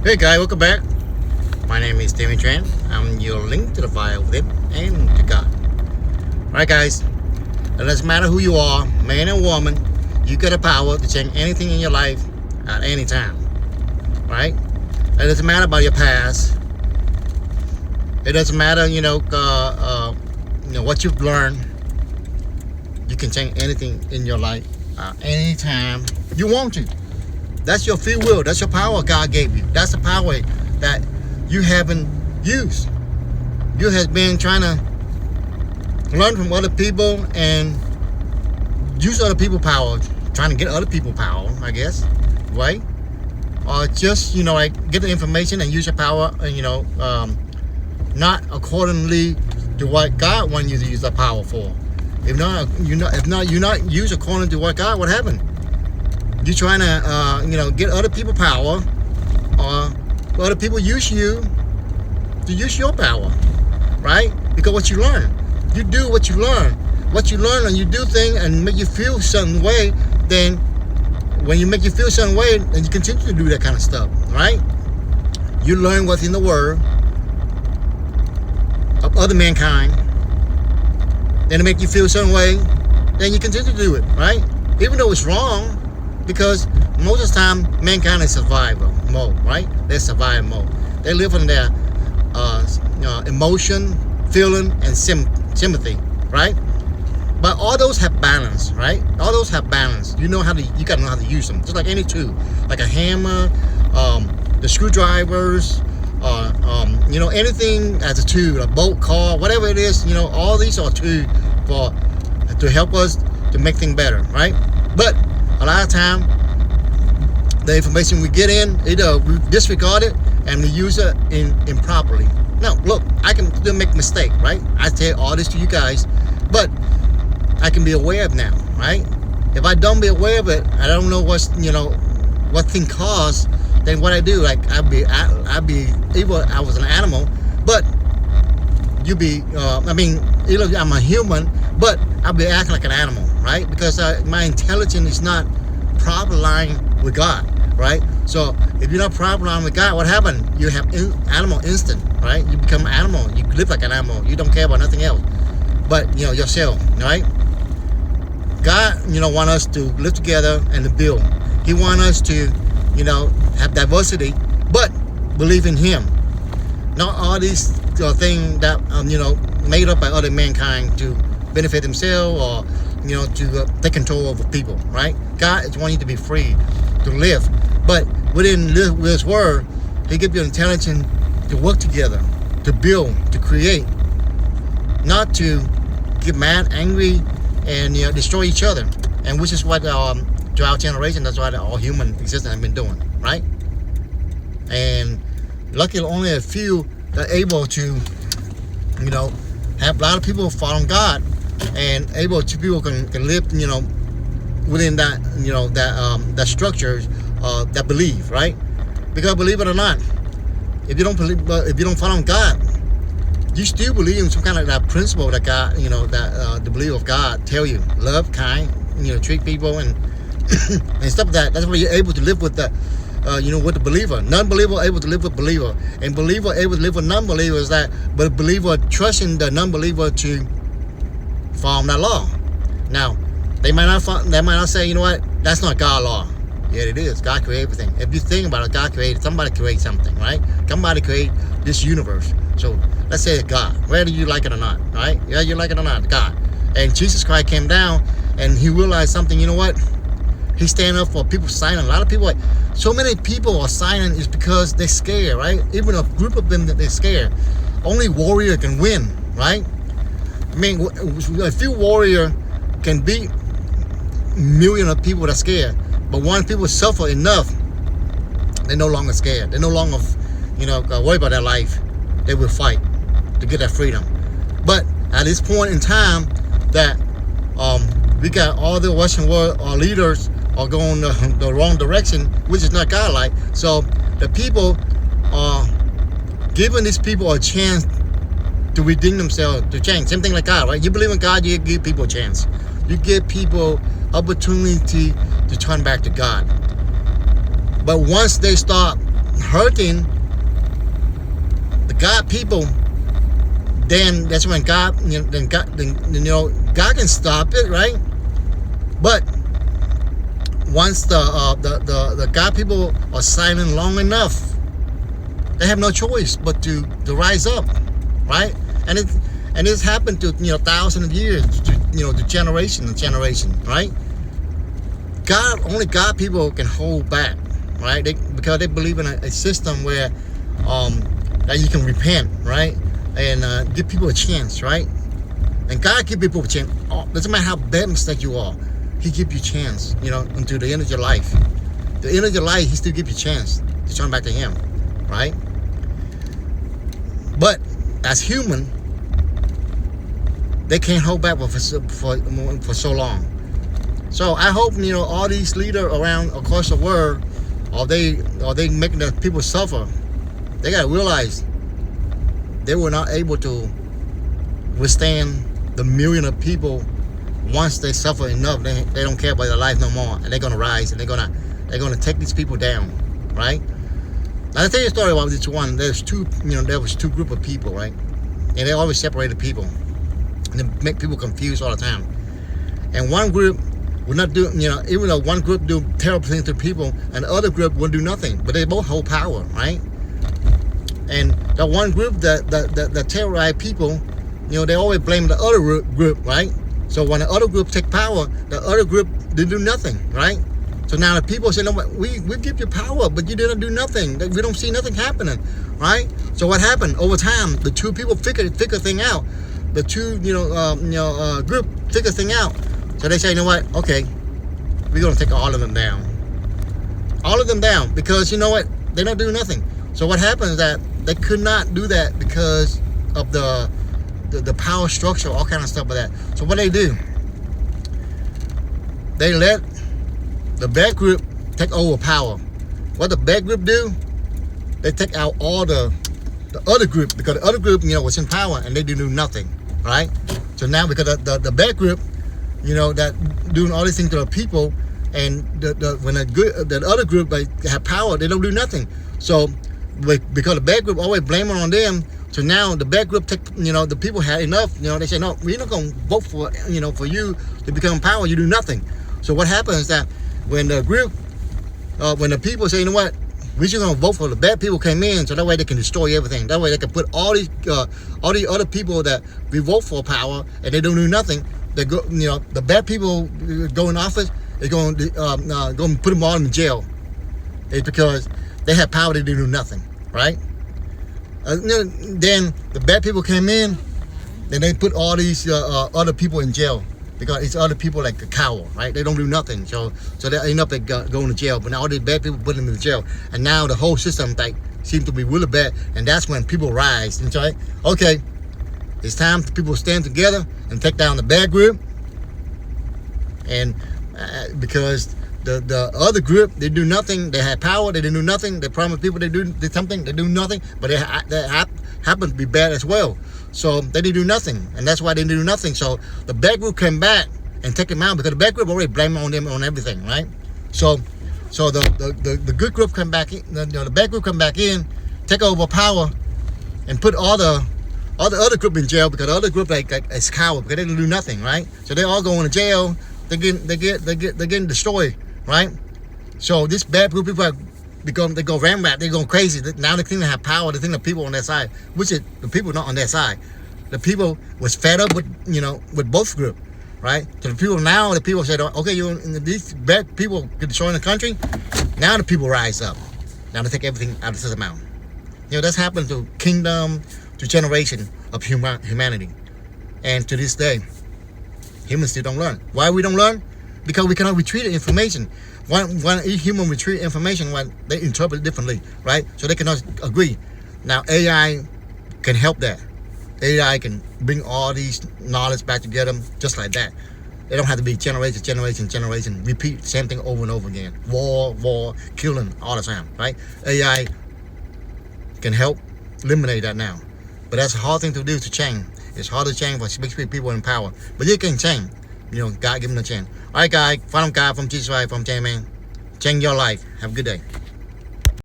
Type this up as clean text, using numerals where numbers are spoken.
Hey guys, welcome back. My name is Steven Tran. I'm your link to the fire within and to God. Alright guys, it doesn't matter who you are, man or woman, you got the power to change anything in your life at any time. Right? It doesn't matter about your past. It doesn't matter, what you've learned. You can change anything in your life at any time you want to. That's your free will. That's your power God gave you. That's the power that you haven't used. You have been trying to learn from other people and use other people's power, trying to get other people's power, I guess, right? Or just, get the information and use your power, and, not accordingly to what God wants you to use the power for. If you're not used according to what God, what happened? You're trying to, get other people power, or other people use you to use your power, right? Because what you learn, you do what you learn. What you learn and you do things and make you feel a certain way, then when you make you feel a certain way, then you continue to do that kind of stuff, right? You learn what's in the Word of other mankind, then it make you feel a certain way, then you continue to do it, right? Even though it's wrong. Because most of the time, mankind is survival mode, right? They're survival mode. They live in their emotion, feeling, and sympathy, right? But all those have balance, right? All those have balance. You gotta know how to use them. Just like any tool, like a hammer, the screwdrivers, anything as a tool, a boat, car, whatever it is. All these are tools to help us to make things better, right? But a lot of time, the information we get in, either we disregard it and we use it improperly. Now, look, I can still make a mistake, right? I tell all this to you guys, but I can be aware of now, right? If I don't be aware of it, I don't know what thing caused. Then what I do, like I'd be even I was an animal, but either I'm a human, but I'll be acting like an animal, right? Because my intelligence is not proper line with God, right? So if you're not proper line with God, what happened? You have animal instinct, right? You become an animal. You live like an animal. You don't care about nothing else but yourself, right? God, want us to live together and to build. He want us to, have diversity, but believe in Him. Not all these things that made up by other mankind to benefit themselves or to take control over people, right? God is wanting you to be free to live, but within His Word, He gives you intelligence to work together, to build, to create, not to get mad, angry, and destroy each other. And which is what to our generation, that's what all human existence have been doing, right? And luckily, only a few are able to, have a lot of people following God, and people can live, within that, that structure, that belief, right? Because believe it or not, if you don't follow God, you still believe in some kind of that principle that God, the belief of God tell you, love, kind, treat people and and stuff like that. That's why you're able to live with the, with the believer. Non-believer able to live with believer, and believer able to live with non-believer is that, but believer trusting the non-believer to follow that law. Now, they might not say, that's not God's law. Yeah, it is. God created everything. If you think about it, somebody created something, right? Somebody created this universe. So let's say it's God, whether you like it or not, right? Yeah, you like it or not, God. And Jesus Christ came down and He realized something. You know what? He stand up for people signing. A lot of people, so many people are signing is because they're scared, right? Even a group of them that they're scared. Only warrior can win, right? I mean, a few warrior can beat millions of people that are scared. But once people suffer enough, they're no longer scared. They're no longer, worried about their life. They will fight to get that freedom. But at this point in time that we got all the Western world, our leaders are going the wrong direction, which is not God-like. So the people are giving these people a chance to redeem themselves, to change. Same thing like God, right? You believe in God, you give people a chance. You give people opportunity to turn back to God. But once they start hurting the God people, then that's when God, God can stop it, right? But once the God people are silent long enough, they have no choice but to rise up, right? And it's happened to thousands of years, to generation to generation, right? Only God people can hold back, right? Because they believe in a system where that you can repent, right, and give people a chance, right? And God give people a chance. Doesn't matter how bad mistake you are, He give you a chance, until the end of your life. The end of your life, He still give you a chance to turn back to Him, right? But as human, they can't hold back for so long. So I hope all these leaders around across the world, are they making the people suffer? They gotta realize they were not able to withstand the million of people. Once they suffer enough, they don't care about their life no more, and they're gonna rise, and they're gonna take these people down, right? Now I'll tell you a story about this one. There was two group of people, right? And they always separated people, and they make people confused all the time. And one group would not do, even though one group do terrible things to people, and the other group would do nothing, but they both hold power, right? And the one group that terrorize people, they always blame the other group, right? So when the other group take power, the other group didn't do nothing, right? So now the people say, no, we give you power, but you didn't do nothing. We don't see nothing happening, right? So what happened? Over time, the two people figure thing out. The two, group figure thing out. So they say, you know what? Okay, we're gonna take all of them down. All of them down, because you know what? They don't do nothing. So what happens is that they could not do that because of the power structure, all kind of stuff like that. So what they do? They let the bad group take over power. What the bad group do? They take out all the other group, because the other group, was in power, and they do nothing, right? So now because the bad group, that doing all these things to the people, and when the other group have power, they don't do nothing. So because the bad group always blame it on them, so now the bad group take, the people had enough. They say, no, we're not gonna vote for for you to become power. You do nothing. So what happens is that when the group, when the people say, you know what, we're just gonna vote for the bad people came in, so that way they can destroy everything. That way they can put all these other people that we vote for power, and they don't do nothing. They go, the bad people go in office. They're going to put them all in jail. It's because they have power, they do nothing, right? Then the bad people came in, then they put all these other people in jail, because it's other people like a coward, right? They don't do nothing, so they end up going to jail. But now all these bad people put them in jail, and now the whole system seems to be really bad, and that's when people rise and say, okay, it's time for people to stand together and take down the bad group, and because the other group, they do nothing. They had power, they didn't do nothing. They promised people they do something, they do nothing, but they happen to be bad as well. So they didn't do nothing, and that's why they didn't do nothing. So the bad group came back and take them out, because the bad group already blamed on them on everything, right? So the good group come back in, the bad group come back in, take over power, and put all the other group in jail, because the other group like is coward, because they didn't do nothing, right? So they all going to jail. They're getting destroyed, right? So this bad group people they go rampant, they go crazy. Now they think they have power. They think the people on their side, which is the people not on their side. The people was fed up with with both groups, right? So the people said, okay, these bad people destroying the country. Now the people rise up. Now they take everything out of the system out. That's happened to kingdom, to generation of humanity, and to this day. Humans still don't learn. Why we don't learn? Because we cannot retrieve information. When each human retrieve information, when they interpret it differently, right? So they cannot agree. Now AI can help that. AI can bring all these knowledge back together just like that. They don't have to be generation, repeat the same thing over and over again. War, killing all the time, right? AI can help eliminate that now. But that's a hard thing to do, to change. It's hard to change for big people in power. But you can change. God give them a chance. All right, guys. Follow God from Jesus, from J-Man. Change your life. Have a good day.